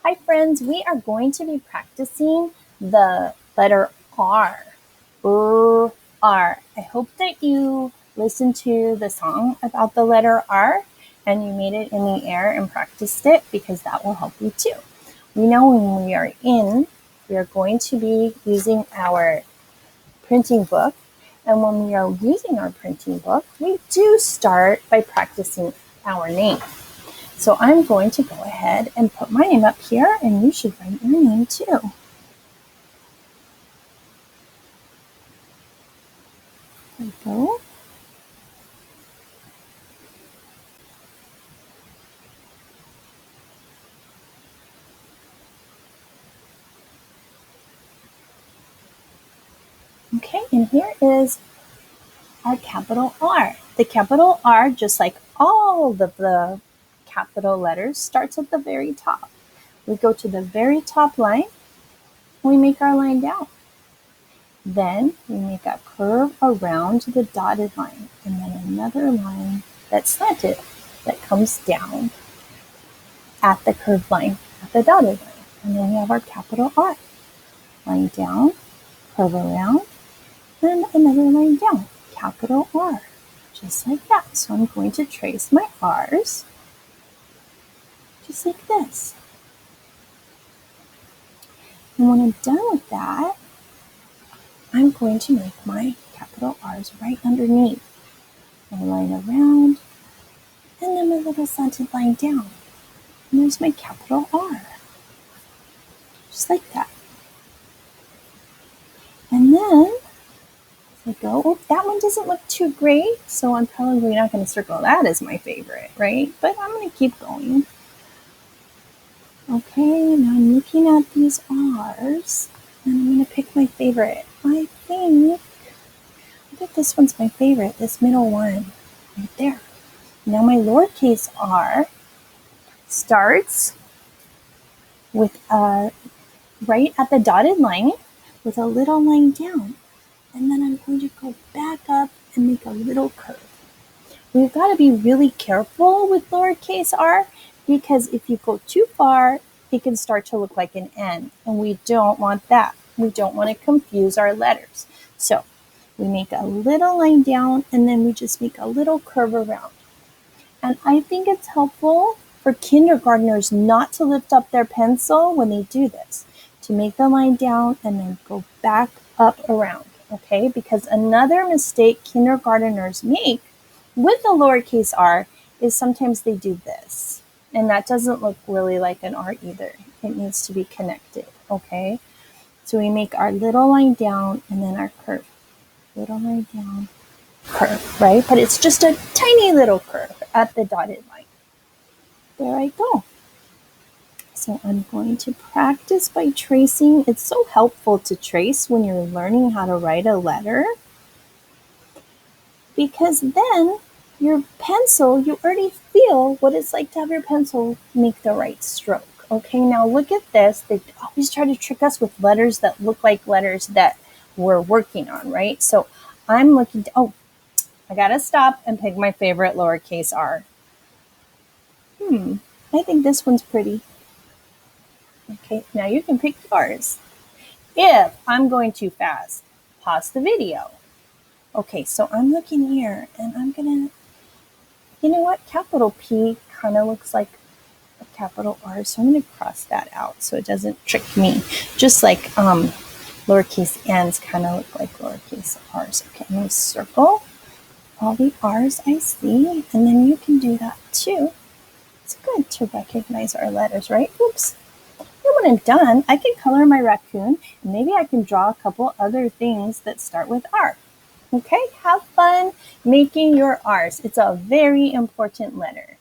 Hi friends, we are going to be practicing the letter R. Ooh, R. I hope that you listened to the song about the letter R and you made it in the air and practiced it because that will help you too. We know when we are going to be using our printing book. And when we are using our printing book, we do start by practicing our name. So I'm going to go ahead and put my name up here, and you should write your name too. There we go. Okay, and here is our capital R. The capital R, just like all of the capital letters, starts at the very top. We go to the very top line, we make our line down. Then we make a curve around the dotted line, and then another line that's slanted that comes down at the curved line, at the dotted line. And then we have our capital R. Line down, curve around, and another line down, capital R. Just like that. So I'm going to trace my R's just like this. And when I'm done with that, I'm going to make my capital R's right underneath. My line around, and then my little slanted line down. And there's my capital R. Just like that. And then I go, oh, that one doesn't look too great, so I'm probably not going to circle that as my favorite, right? But I'm going to keep going. Okay, now I'm looking at these R's, and I'm going to pick my favorite. I think this one's my favorite, this middle one, right there. Now my lowercase r starts with right at the dotted line with a little line down. And then I'm going to go back up and make a little curve. We've got to be really careful with lowercase r because if you go too far, it can start to look like an N, and we don't want that. We don't want to confuse our letters. So we make a little line down, and then we just make a little curve around. And I think it's helpful for kindergartners not to lift up their pencil when they do this, to make the line down and then go back up around, okay? Because another mistake kindergartners make with the lowercase r is sometimes they do this. And that doesn't look really like an R either. It needs to be connected, okay? So we make our little line down and then our curve. Little line down, curve, right? But it's just a tiny little curve at the dotted line. There I go. So I'm going to practice by tracing. It's so helpful to trace when you're learning how to write a letter because then your pencil, you already feel what it's like to have your pencil make the right stroke. Okay, now look at this. They always try to trick us with letters that look like letters that we're working on, right? So I'm looking to, oh, I gotta stop and pick my favorite lowercase r. I think this one's pretty. Okay, now you can pick yours. If I'm going too fast, pause the video. Okay, so I'm looking here and I'm gonna, you know what, capital P kind of looks like a capital R, so I'm gonna cross that out so it doesn't trick me. Just like lowercase n's kind of look like lowercase r's. Okay, I'm gonna circle all the R's I see, and then you can do that too. It's good to recognize our letters, right? Oops. And when I'm done, I can color my raccoon, and maybe I can draw a couple other things that start with R. Okay, have fun making your R's. It's a very important letter.